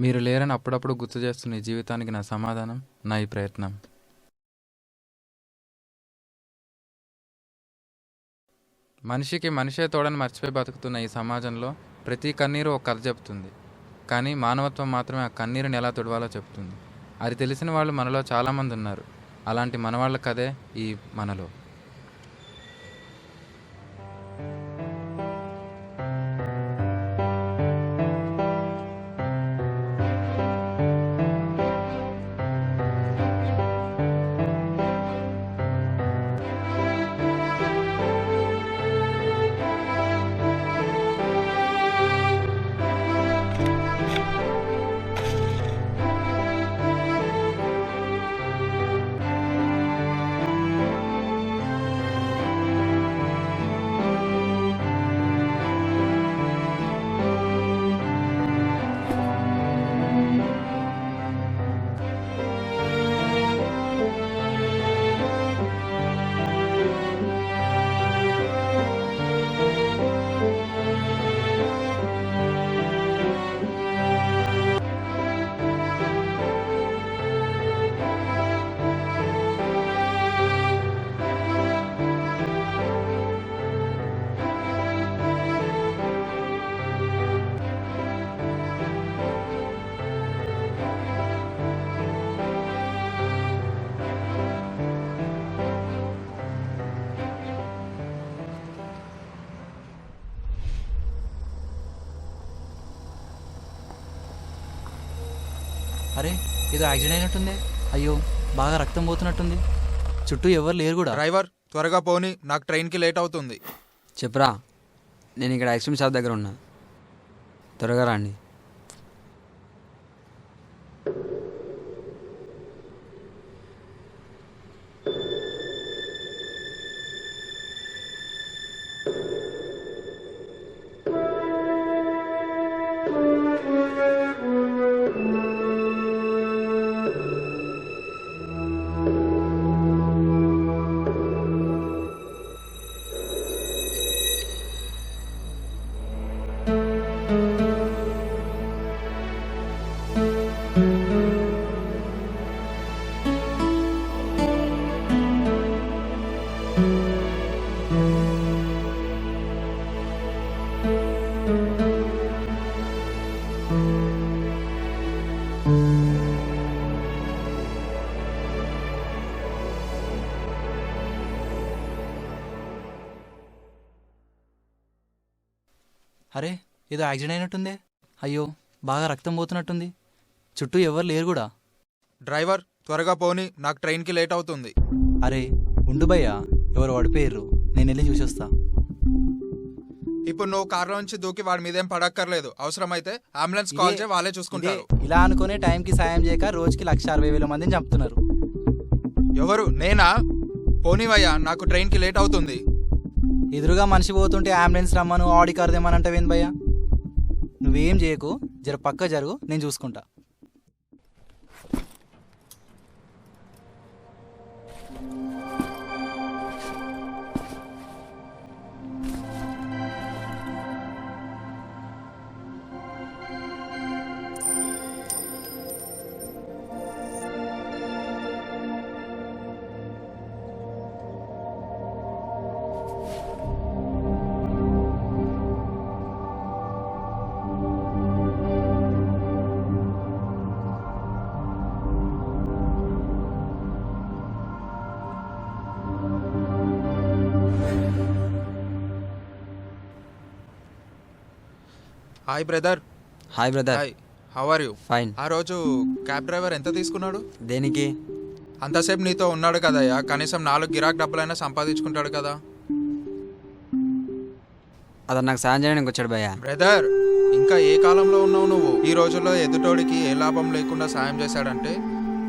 మీరు లేరని అప్పుడప్పుడు గుర్తు చేస్తున్న ఈ జీవితానికి నా సమాధానం, నా ఈ ప్రయత్నం. మనిషికి మనిషే తోడని మర్చిపోయి బతుకుతున్న ఈ సమాజంలో ప్రతి కన్నీరు ఒక కథ చెప్తుంది. కానీ మానవత్వం మాత్రమే ఆ కన్నీరుని ఎలా తుడవాలో చెప్తుంది. అది తెలిసిన వాళ్ళు మనలో చాలామంది ఉన్నారు. అలాంటి మనవాళ్ళ కథే ఈ మనలో. అరే ఏదో యాక్సిడెంట్ అయినట్టుంది. అయ్యో బాగా రక్తం పోతున్నట్టుంది. చుట్టూ ఎవరు లేరు కూడా. డ్రైవర్ త్వరగా పోని, నాకు ట్రైన్కి లేట్ అవుతుంది. చెప్పరా, నేను ఇక్కడ ఐస్ క్రీమ్ షాప్ దగ్గర ఉన్నా, త్వరగా రండి. అరే ఏదో యాక్సిడెంట్ అయినట్టుంది. అయ్యో బాగా రక్తం పోతున్నట్టుంది. చుట్టూ ఎవరు లేరు కూడా. డ్రైవర్ త్వరగా పోని, నాకు ట్రైన్కి లేట్ అవుతుంది. అరే ఉండు భయ్యా, ఎవరు పడిపోయారు, నేను వెళ్ళి చూసొస్తా. ఇప్పుడు నువ్వు కార్లో నుంచి దూకి వాడి మీదేం పడక్కర్లేదు. అవసరమైతే అంబులెన్స్ కాల్ చేయి, వాళ్ళే చూసుకుంటారు. ఇలా అనుకునే టైంకి సాయం చేయక రోజుకి 1,60,000 మందిని చంపుతున్నారు. ఎవరు? నేనా? పోనీవయ్యా, నాకు ట్రైన్కి లేట్ అవుతుంది. ఎదురుగా మనిషి పోతుంటే అంబులెన్స్ రమ్మను, ఆడి కార్ తెమ్మనంటావేంది భయ్యా? నువ్వేం చేయకు, జర పక్క జరుగు, నేను చూసుకుంటా. Hi brother. Hi brother. Hi, how are you? Fine. ఆ రోజు క్యాబ్ డ్రైవర్ ఎంత తీసుకున్నాడు? దేనికి? అంతసేపు నీతో ఉన్నాడు కదయ్యా, కనీసం 4 గిరాక్ డబ్బులైనా సంపాదించుకుంటాడు కదా. అతను నాకు సాయం చేయడానికి వచ్చాడు భయ్యా. బ్రదర్, ఇంకా ఏ కాలంలో ఉన్నావు నువ్వు? ఈ రోజుల్లో ఎదుటోడికి ఏ లాభం లేకుండా సాయం చేశాడంటే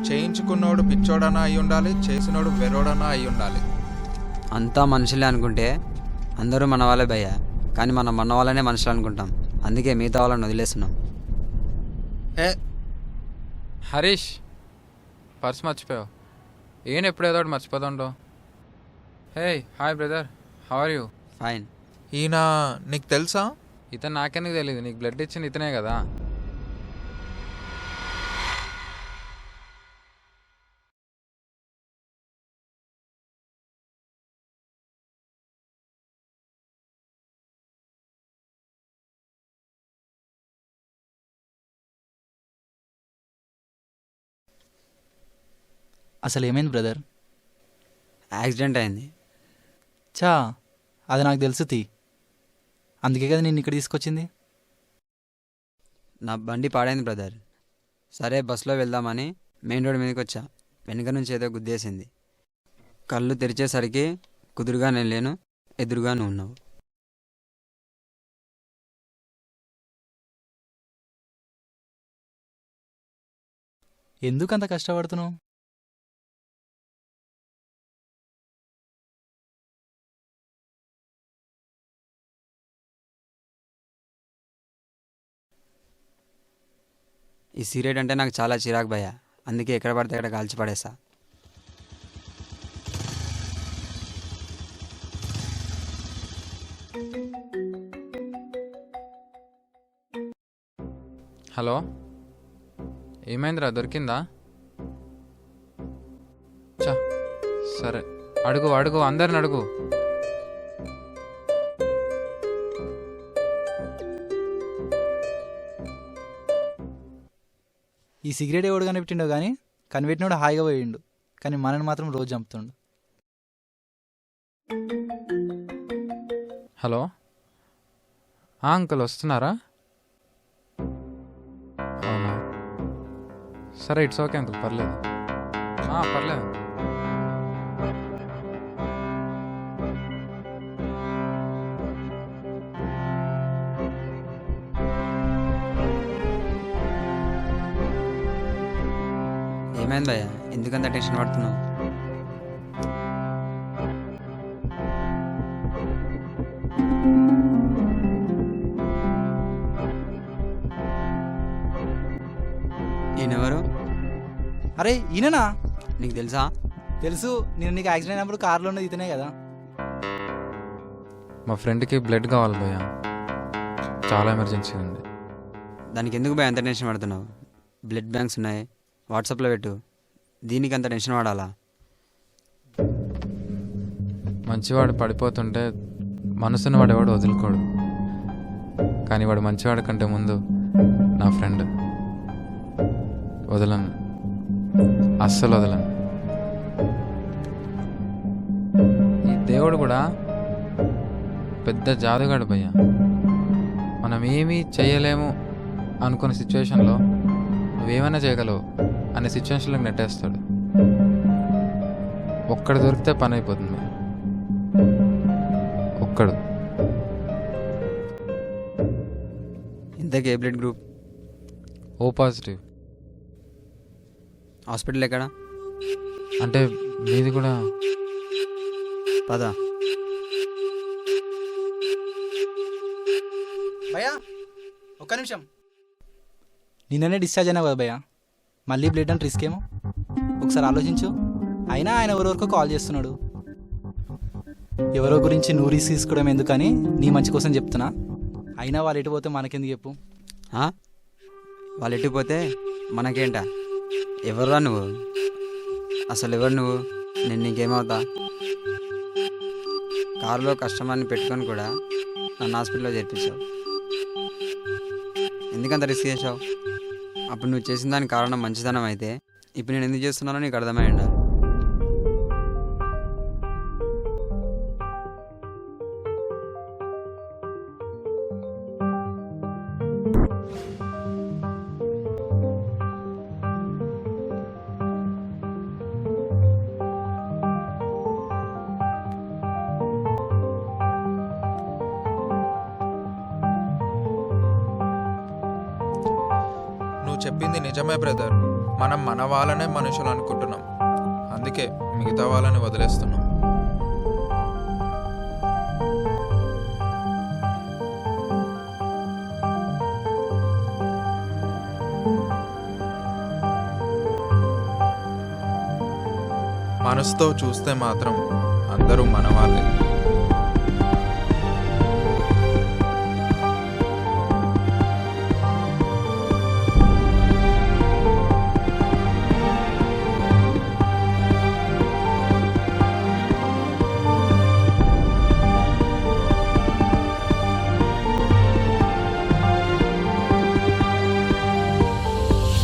చేయించుకున్నోడు పిచ్చోడన్నా అయి ఉండాలి, చేసినోడు వెరోడన్నా అయి ఉండాలి. అంతా మనుషులే అనుకుంటే అందరూ మన వాళ్ళే భయ్యా, కానీ మనం మన వాళ్ళనే మనుషులు అనుకుంటాం. అందుకే మిగతా వాళ్ళని వదిలేస్తున్నాం. హరీష్, పర్స్ మర్చిపోయావు. ఏం ఎప్పుడు ఏదో ఒకటి మర్చిపోతుండో. Hey hi brother, how are you? Fine. ఈయన నీకు తెలుసా? ఇతను నాకెందుకు తెలియదు, నీకు బ్లడ్ ఇచ్చింది ఇతనే కదా. అసలు ఏమైంది బ్రదర్? యాక్సిడెంట్ అయింది. చా, అది నాకు తెలుసు తీ. అందుకే కదా నేను ఇక్కడ తీసుకొచ్చింది. నా బండి పాడైంది బ్రదర్. సరే బస్సులో వెళ్దామని మెయిన్ రోడ్ మీదకి వచ్చా. వెనుక నుంచి ఏదో గుద్దేసింది. కళ్ళు తెరిచేసరికి కుదురుగా నేను లేను, ఎదురుగా నువ్వు ఉన్నావు. ఎందుకు అంత కష్టపడుతున్నావు? ఈ సిగరెట్ అంటే నాకు చాలా చిరాకు భయ్యా. అందుకే ఎక్కడ పడితే అక్కడ కాల్చి పడేస్తా. హలో, ఏమైందిరా, దొరికిందా? చా, సరే అడుగు అడుగు, అందరిని అడుగు. ఈ సిగరెట్ ఎవడు కనిపెట్టిండో కానీ కనిపెట్టినోడు హాయిగా పోయిండు, కానీ మనని మాత్రం రోజు చంపుతుండు. హలో, అంకుల్ వస్తున్నారా? అవునా, సరే ఇట్స్ ఓకే అంకుల్, పర్లేదు. పర్లేదు. ఏమైంది భయ్యా, ఎందుకంత టెన్షన్ పడుతున్నావు? ఈయనెవరు? అరే ఈయననా? నీకు తెలుసా? తెలుసు, నేను నీకు యాక్సిడెంట్ అయినప్పుడు కార్లో ఉన్నది ఇతనే కదా. మా ఫ్రెండ్కి బ్లడ్ కావాలి భయ్యా, చాలా ఎమర్జెన్సీ ఉంది. దానికి ఎందుకు భయ అంత టెన్షన్ పడుతున్నావు? బ్లడ్ బ్యాంక్స్ ఉన్నాయి, వాట్సాప్లో పెట్టు. దీనికి అంత టెన్షన్ పడాలా? మంచివాడు పడిపోతుంటే మనసును వాడు ఎవడు వదులుకోడు, కానీ వాడు మంచివాడి కంటే ముందు నా ఫ్రెండ్. వదలను, అస్సలు వదలను. ఈ దేవుడు కూడా పెద్ద జాదుగాడు భయ్యా. మనం ఏమీ చేయలేము అనుకున్న సిచ్యువేషన్లో నువ్వేమైనా చేయగలవు అనే సిచ్యువేషన్లోకి నెట్టేస్తాడు. ఒక్కడు దొరికితే పని అయిపోతుంది. ఒక్కడు. ఇంతకీ ఏ blood group? O positive. Hospital ఎక్కడ? అంటే మీది కూడా? పద. భయ్యా ఒక్క నిమిషం. నిన్ననే డిశ్చార్జ్ అయినా కదా భయ్యా, మళ్ళీ బ్లడ్ అంటే రిస్క్ ఏమో. ఒకసారి ఆలోచించు. అయినా ఆయన ఎవరెవరికో కాల్ చేస్తున్నాడు. ఎవరో గురించి నువ్వు రిస్క్ తీసుకోవడం ఎందుకని నీ మంచి కోసం చెప్తున్నా. అయినా వాళ్ళు ఎటు పోతే మనకెందుకు చెప్పు. వాళ్ళు ఎట్టిపోతే మనకేంటా? ఎవర్రా నువ్వు? అసలు ఎవరు నువ్వు? నేను నీకేమవుతా? కారులో కస్టమర్ని పెట్టుకొని కూడా నన్ను హాస్పిటల్లో చేర్పించావు. ఎందుకంత రిస్క్ చేసావు? అప్పుడు నువ్వు చేసిన దానికి కారణం మంచితనం అయితే ఇప్పుడు నేను ఎందుకు చేస్తున్నానో నీకు అర్థమై ఉండాలి. నువ్వు చెప్పింది నిజమే బ్రదర్. మనం మన వాళ్ళనే మనుషులు అనుకుంటున్నాం, అందుకే మిగతా వాళ్ళని వదిలేస్తున్నాం. మనసుతో చూస్తే మాత్రం అందరూ మన వాళ్ళే.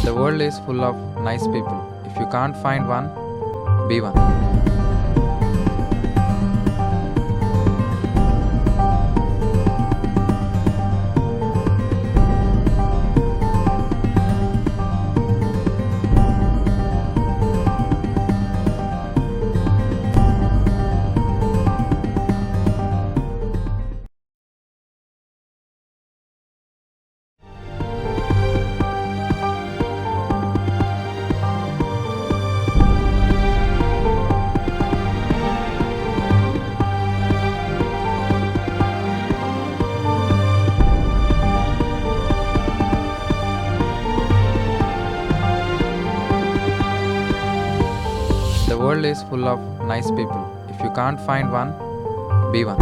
The world is full of nice people. If you can't find one, be one. The world is full of nice people. If you can't find one, be one.